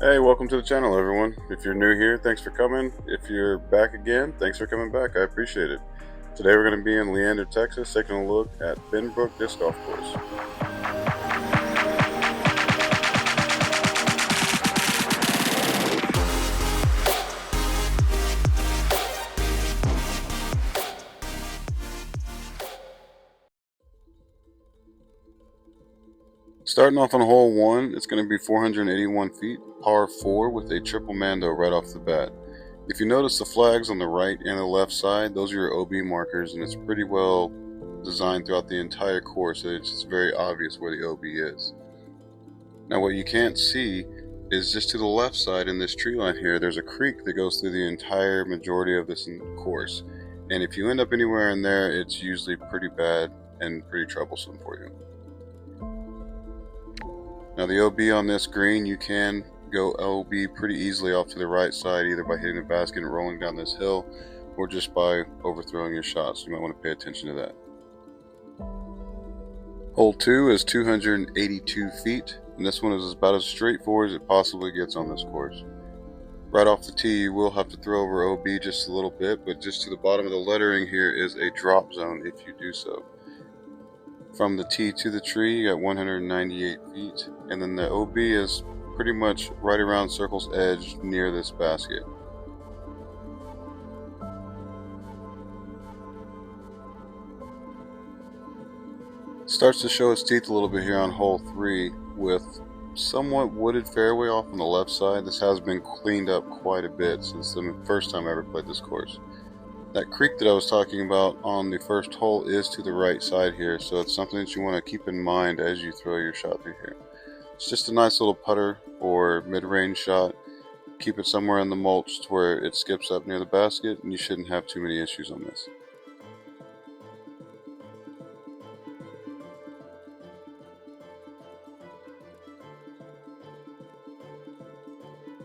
Hey, welcome to the channel, everyone. If you're new here, thanks for coming. If you're back again, thanks for coming back. I appreciate it. Today we're going to be in Leander, Texas, taking a look at Benbrook Disc Golf Course. Starting off on hole 1, it's going to be 481 feet, par 4 with a triple mando right off the bat. If you notice the flags on the right and the left side, those are your OB markers, and it's pretty well designed throughout the entire course, so it's just very obvious where the OB is. Now what you can't see is just to the left side in this tree line here, there's a creek that goes through the entire majority of this course. And if you end up anywhere in there, it's usually pretty bad and pretty troublesome for you. Now the OB on this green, you can go OB pretty easily off to the right side, either by hitting the basket and rolling down this hill, or just by overthrowing your shot, so you might want to pay attention to that. Hole 2 is 282 feet, and this one is about as straightforward as it possibly gets on this course. Right off the tee, you will have to throw over OB just a little bit, but just to the bottom of the lettering here is a drop zone if you do so. From the tee to the tree, you got 198 feet, and then the OB is pretty much right around circle's edge near this basket. It starts to show its teeth a little bit here on hole 3 with somewhat wooded fairway off on the left side. This has been cleaned up quite a bit since the first time I ever played this course. That creek that I was talking about on the first hole is to the right side here, so it's something that you want to keep in mind as you throw your shot through here. It's just a nice little putter or mid-range shot. Keep it somewhere in the mulch to where it skips up near the basket, and you shouldn't have too many issues on this.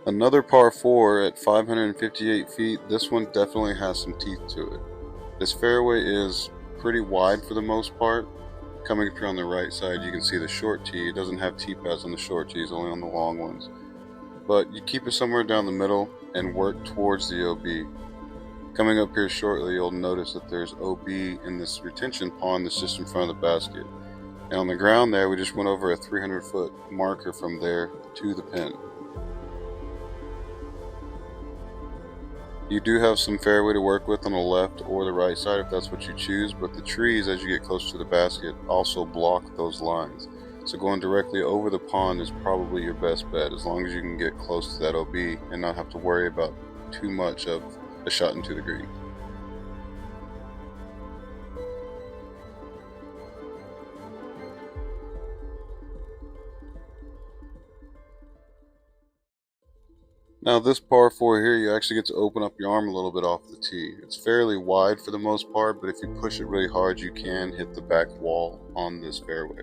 Another par 4 at 558 feet, this one definitely has some teeth to it. This fairway is pretty wide for the most part. Coming up here on the right side, you can see the short tee. It doesn't have tee pads on the short tees, only on the long ones. But you keep it somewhere down the middle and work towards the OB. Coming up here shortly, you'll notice that there's OB in this retention pond that's just in front of the basket. And on the ground there, we just went over a 300-foot marker from there to the pin. You do have some fairway to work with on the left or the right side if that's what you choose, but the trees as you get closer to the basket also block those lines. So going directly over the pond is probably your best bet, as long as you can get close to that OB and not have to worry about too much of a shot into the green. Now this par 4 here, you actually get to open up your arm a little bit off the tee. It's fairly wide for the most part, but if you push it really hard, you can hit the back wall on this fairway.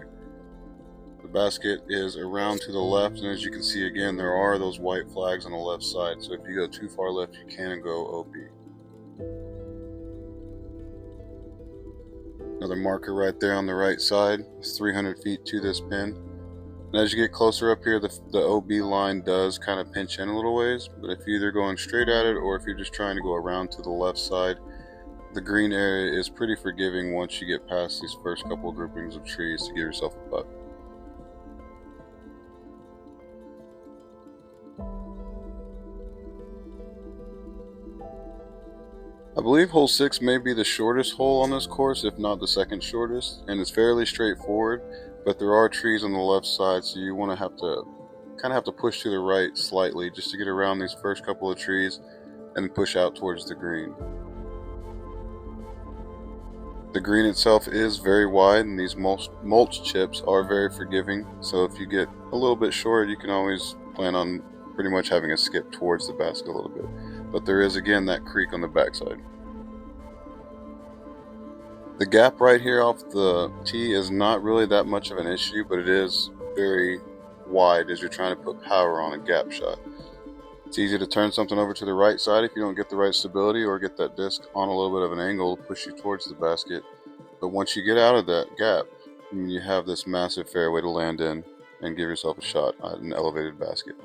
The basket is around to the left, and as you can see again, there are those white flags on the left side, so if you go too far left, you can go OB. Another marker right there on the right side. It's 300 feet to this pin. And as you get closer up here, the OB line does kind of pinch in a little ways, but if you're either going straight at it or if you're just trying to go around to the left side, the green area is pretty forgiving once you get past these first couple of groupings of trees to give yourself a putt. I believe hole 6 may be the shortest hole on this course, if not the second shortest, and it's fairly straightforward, but there are trees on the left side, so you want to have to push to the right slightly just to get around these first couple of trees and push out towards the green. The green itself is very wide, and these mulch chips are very forgiving, so if you get a little bit short, you can always plan on pretty much having a skip towards the basket a little bit. But there is again that creek on the backside. The gap right here off the tee is not really that much of an issue, but it is very wide as you're trying to put power on a gap shot. It's easy to turn something over to the right side if you don't get the right stability or get that disc on a little bit of an angle to push you towards the basket. But once you get out of that gap, you have this massive fairway to land in and give yourself a shot at an elevated basket.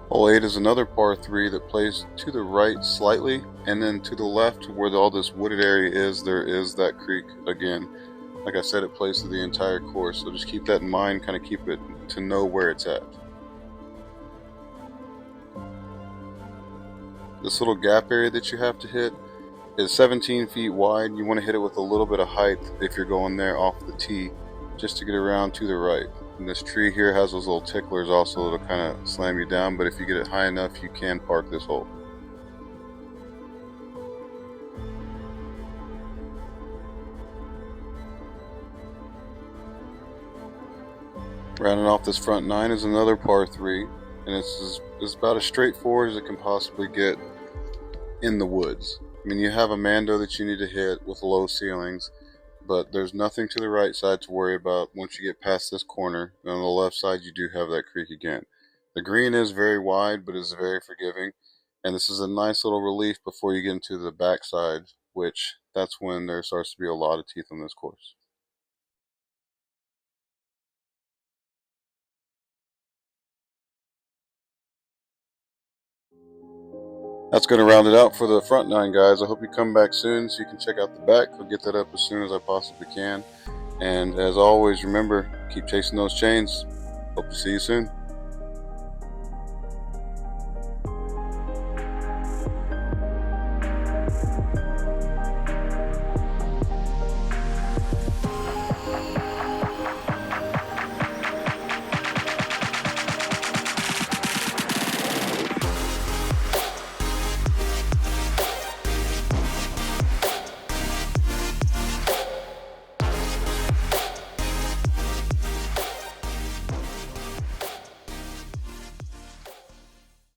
Hole 8 is another par 3 that plays to the right slightly, and then to the left where all this wooded area is, there is that creek again. Like I said, it plays through the entire course, so just keep that in mind, kind of keep it to know where it's at. This little gap area that you have to hit is 17 feet wide. You want to hit it with a little bit of height if you're going there off the tee, just to get around to the right. And this tree here has those little ticklers also to kind of slam you down, but if you get it high enough, you can park this hole. Rounding off this front 9 is another par 3, and it's about as straightforward as it can possibly get in the woods. I mean, you have a Mando that you need to hit with low ceilings, but there's nothing to the right side to worry about once you get past this corner. And on the left side, you do have that creek again. The green is very wide, but is very forgiving, and this is a nice little relief before you get into the backside, which that's when there starts to be a lot of teeth on this course. That's going to round it out for the front 9, guys. I hope you come back soon so you can check out the back. I'll get that up as soon as I possibly can. And as always, remember, keep chasing those chains. Hope to see you soon.